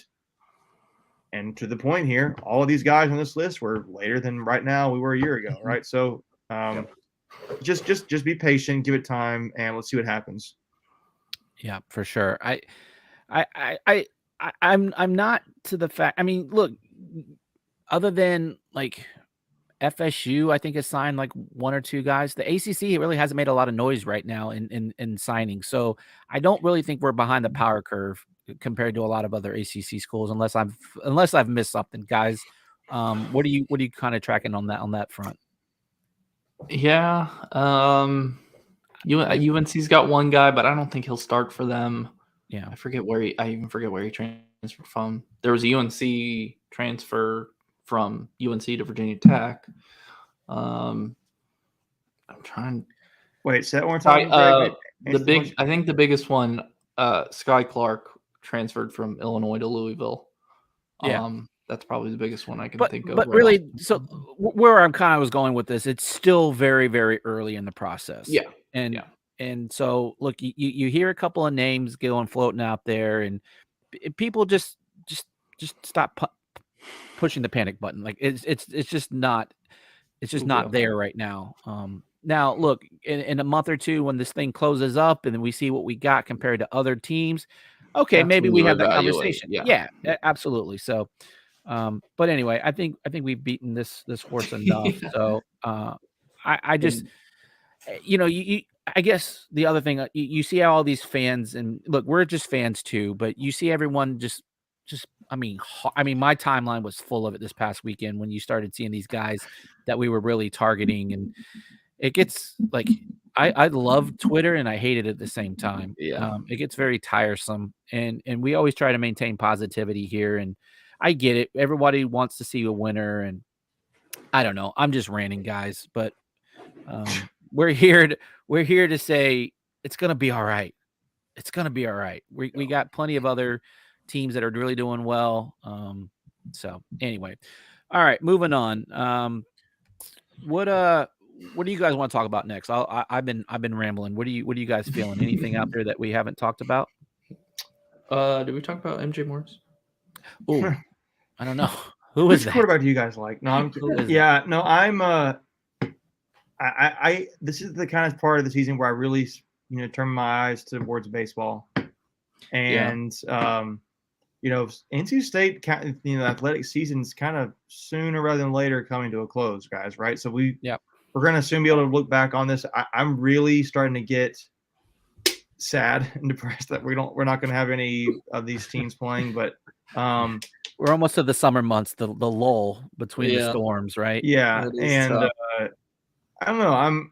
to the point here, all of these guys on this list were later than right now we were a year ago, right? So just be patient, give it time, and let's see what happens. Yeah, for sure. I'm not to the fact. I mean, look, other than like FSU, I think has signed like one or two guys. The ACC really hasn't made a lot of noise right now in signing. So I don't really think we're behind the power curve compared to a lot of other ACC schools, unless I've missed something, guys. What are you kind of tracking on that front? Yeah, UNC's got one guy, but I don't think he'll start for them. Yeah, I even forget where he transferred from. There was a UNC transfer from UNC to Virginia Tech. I'm trying. Wait, say that one more time. I think the biggest one, Sky Clark transferred from Illinois to Louisville. Yeah. That's probably the biggest one I can think of. But really, so where I'm kind of was going with this, it's still very, very early in the process. Yeah. And so, look, you hear a couple of names going floating out there, and people just stop pushing the panic button. Like it's just not there right now. Now look, in a month or two, when this thing closes up and then we see what we got compared to other teams, okay, maybe we have that conversation. Yeah, absolutely. So, but anyway, I think we've beaten this horse enough. So, I just, I guess the other thing, you see how all these fans, and look, we're just fans too, but you see everyone just, I mean, my timeline was full of it this past weekend when you started seeing these guys that we were really targeting, and it gets like, I love Twitter and I hate it at the same time. Yeah. It gets very tiresome, and we always try to maintain positivity here, and I get it. Everybody wants to see a winner, and I don't know. I'm just ranting, guys, but we're here to say it's going to be all right. It's going to be all right. We got plenty of other teams that are really doing well. So anyway, all right, moving on. What do you guys want to talk about next? I've been rambling. What are you guys feeling? Anything out there that we haven't talked about? Did we talk about MJ Morris? Oh, I don't know. Who is that? Which quarterback do you guys like? No, I'm this is the kind of part of the season where I really, turn my eyes towards baseball. And NC State, athletic season's kind of sooner rather than later coming to a close, guys, right? So we're going to soon be able to look back on this. I'm really starting to get sad and depressed that we're not going to have any of these teams playing, but we're almost to the summer months, the lull between the storms, right? Yeah, and I don't know.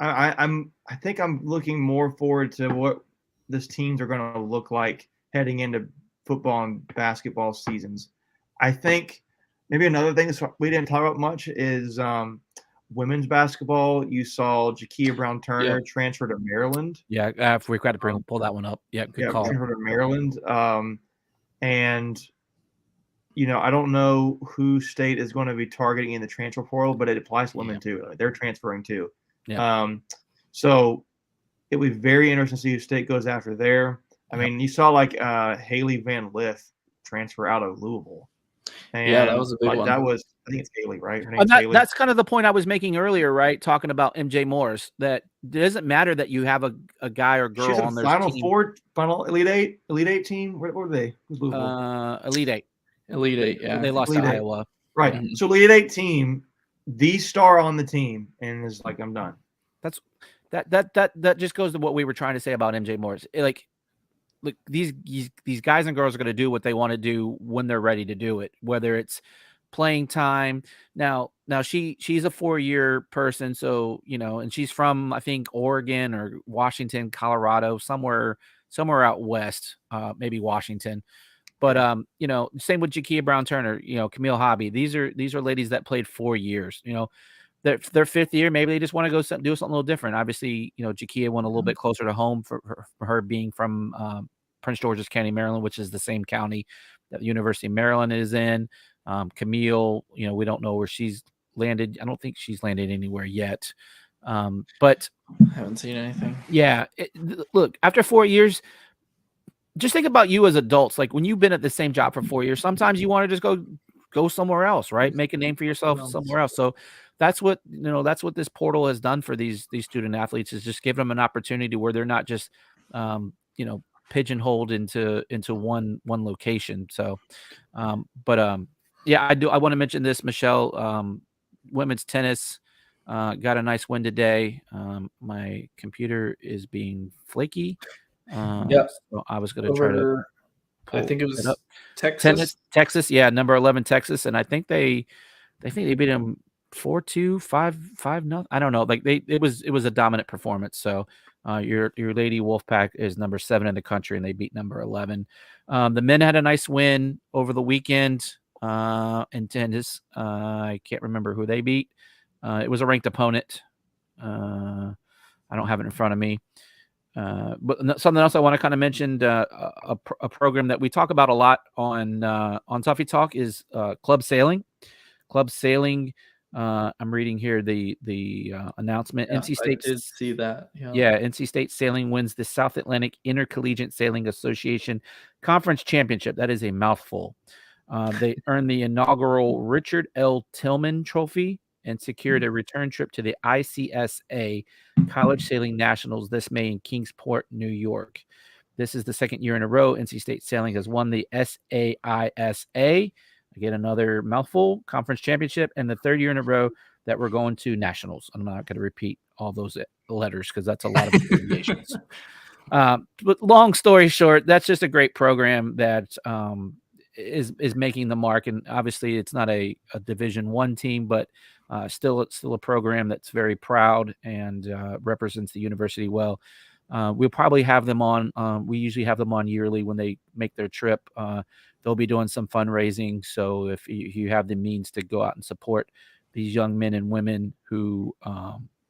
I think I'm looking more forward to what these teams are going to look like heading into football and basketball seasons. I think maybe another thing that we didn't talk about much is women's basketball. You saw Jakia Brown Turner transfer to Maryland. Yeah, we've got to pull that one up. Yeah, good call. Transfer to Maryland. And I don't know who State is going to be targeting in the transfer portal, but it applies to women too. They're transferring too. Yeah. So It'll be very interesting to see who State goes after there. I mean, you saw like Haley Van Lith transfer out of Louisville. And yeah, that was a big one. That was, I think it's Haley, right? Her name's Haley. That's kind of the point I was making earlier, right? Talking about MJ Morris, that it doesn't matter that you have a guy or girl She's on their Final team. Four, Final Elite Eight team. What were they? Who's Louisville? Elite Eight. Yeah. They lost Elite to Eight. Iowa. Right. Mhm. So Elite Eight team, the star on the team, and is like, I'm done. That just goes to what we were trying to say about MJ Morris. Like these guys and girls are going to do what they want to do when they're ready to do it, whether it's playing time. Now she's a 4-year person, so and she's from, I think, Oregon or Washington, Colorado, somewhere out west, maybe Washington. But same with Jakia Brown Turner, Camille Hobby. These are ladies that played 4 years. Their 5th year, maybe they just want to go do something a little different. Obviously, Jakia went a little bit closer to home for her being from Prince George's County, Maryland, which is the same county that the University of Maryland is in. Camille, we don't know where she's landed. I don't think she's landed anywhere yet. But I haven't seen anything. Yeah. Look, after 4 years, just think about you as adults. Like when you've been at the same job for 4 years, sometimes you want to just go somewhere else, right? Make a name for yourself somewhere else. So that's what this portal has done for these student athletes, is just give them an opportunity where they're not just pigeonholed into one location. So yeah, I want to mention this, Michelle. Women's tennis got a nice win today. My computer is being flaky. Yeah, so I was going to try to. I think it was Texas, yeah, number 11 Texas, and I think they beat them 4-2, 5-0. I don't know. Like it was a dominant performance. So your Lady Wolfpack is number 7 in the country, and they beat number 11. The men had a nice win over the weekend in tennis. I can't remember who they beat. It was a ranked opponent. I don't have it in front of me. But something else I want to kind of mention, a program that we talk about a lot on Tuffy Talk is club sailing. Club sailing. I'm reading here the announcement. Yeah, NC State I did see that. Yeah, NC State Sailing wins the South Atlantic Intercollegiate Sailing Association Conference Championship. That is a mouthful. They earned the inaugural Richard L. Tillman Trophy and secured a return trip to the ICSA College Sailing Nationals this May in Kingsport, New York. This is the 2nd year in a row NC State Sailing has won the SAISA, again, another mouthful, conference championship, and the 3rd year in a row that we're going to nationals. I'm not going to repeat all those letters because that's a lot of abbreviations. But long story short, that's just a great program that is making the mark. And obviously it's not a Division I team, but still a program that's very proud and represents the university well. We'll probably have them on. We usually have them on yearly when they make their trip. They'll be doing some fundraising. So if you have the means to go out and support these young men and women who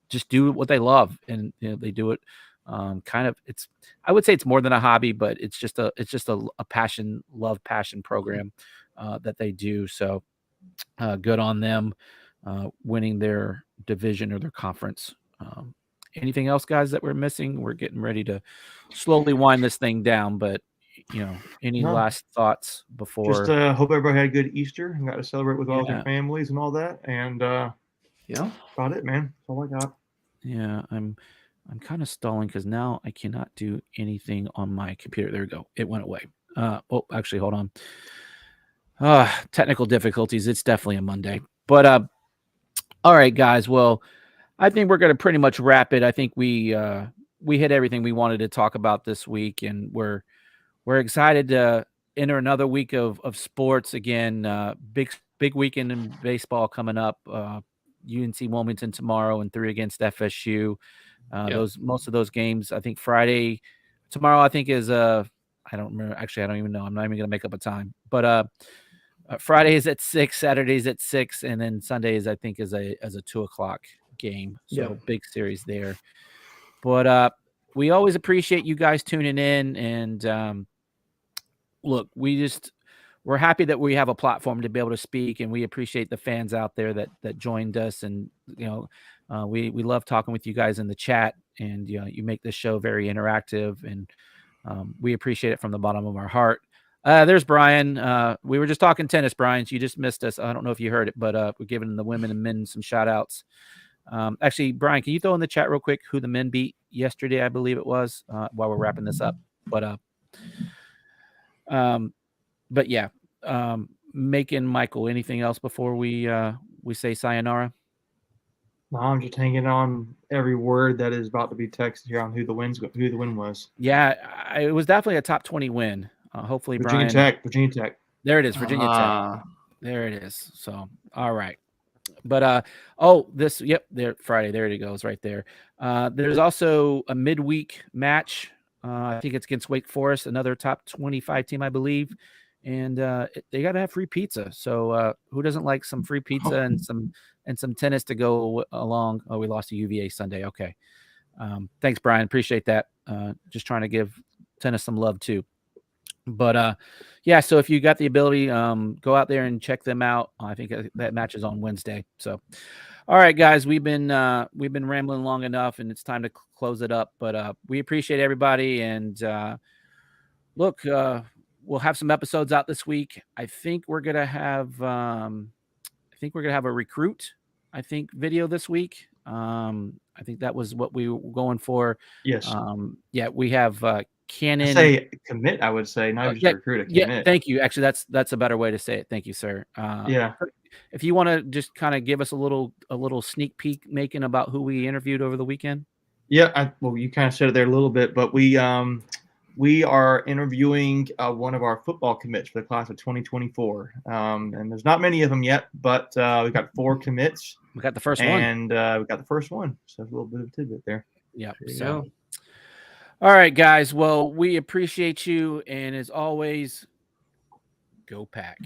just do what they love, and they do it I would say it's more than a hobby, but it's just a passion program that they do. So good on them winning their division or their conference. Anything else, guys, that we're missing? We're getting ready to slowly wind this thing down, but any last thoughts before? Just hope everybody had a good Easter and got to celebrate with all their families and all that. And yeah, about it, man. That's all I got. Yeah, I'm kind of stalling because now I cannot do anything on my computer. There we go. It went away. Actually, hold on. Technical difficulties. It's definitely a Monday. But all right, guys. Well, I think we're going to pretty much wrap it. I think we hit everything we wanted to talk about this week, and we're excited to enter another week of sports again. Big weekend in baseball coming up. UNC Wilmington tomorrow and 3 against FSU. Most of those games, I think Friday, tomorrow, I think is I don't remember. Actually, I don't even know. I'm not even going to make up a time. But Friday is at 6, Saturdays at 6, and then Sundays I think is a 2:00 game. So big series there. But we always appreciate you guys tuning in, and look, we're happy that we have a platform to be able to speak, and we appreciate the fans out there that joined us. And we love talking with you guys in the chat, and you make this show very interactive, and we appreciate it from the bottom of our heart. There's Brian. We were just talking tennis, Brian. So you just missed us. I don't know if you heard it, but we're giving the women and men some shout outs. Actually, Brian, can you throw in the chat real quick who the men beat yesterday? I believe it was while we're wrapping this up. But yeah, Macon, Michael, anything else before we say sayonara? No, I'm just hanging on every word that is about to be texted here on who the win was. Yeah, it was definitely a top 20 win. Hopefully, Virginia Brian. Virginia Tech. There it is, Virginia Tech. There it is. So, all right. But there Friday. There it goes, right there. There's also a midweek match. I think it's against Wake Forest, another top 25 team, I believe. And they got to have free pizza. So who doesn't like some free pizza and some tennis to go along? Oh, we lost to UVA Sunday. Okay. Thanks, Brian. Appreciate that. Just trying to give tennis some love too. But yeah, so if you got the ability, go out there and check them out. I think that match is on Wednesday. So, all right, guys, we've been rambling long enough, and it's time to close it up. But we appreciate everybody, and look, we'll have some episodes out this week. I think we're gonna have a recruit, video this week. I think that was what we were going for. Yes. Yeah, we have Cannon. I say commit, I would say, not just recruit, a commit. Yeah, thank you. Actually, that's a better way to say it. Thank you, sir. Yeah. If you want to just kind of give us a little sneak peek, Macon, about who we interviewed over the weekend. Yeah, well, you kind of said it there a little bit, but we are interviewing one of our football commits for the class of 2024, and there's not many of them yet, but we got 4 commits. We got the first one, and we got the first one. So a little bit of a tidbit there. Yeah. So, all right, guys. Well, we appreciate you, and as always, go Pack.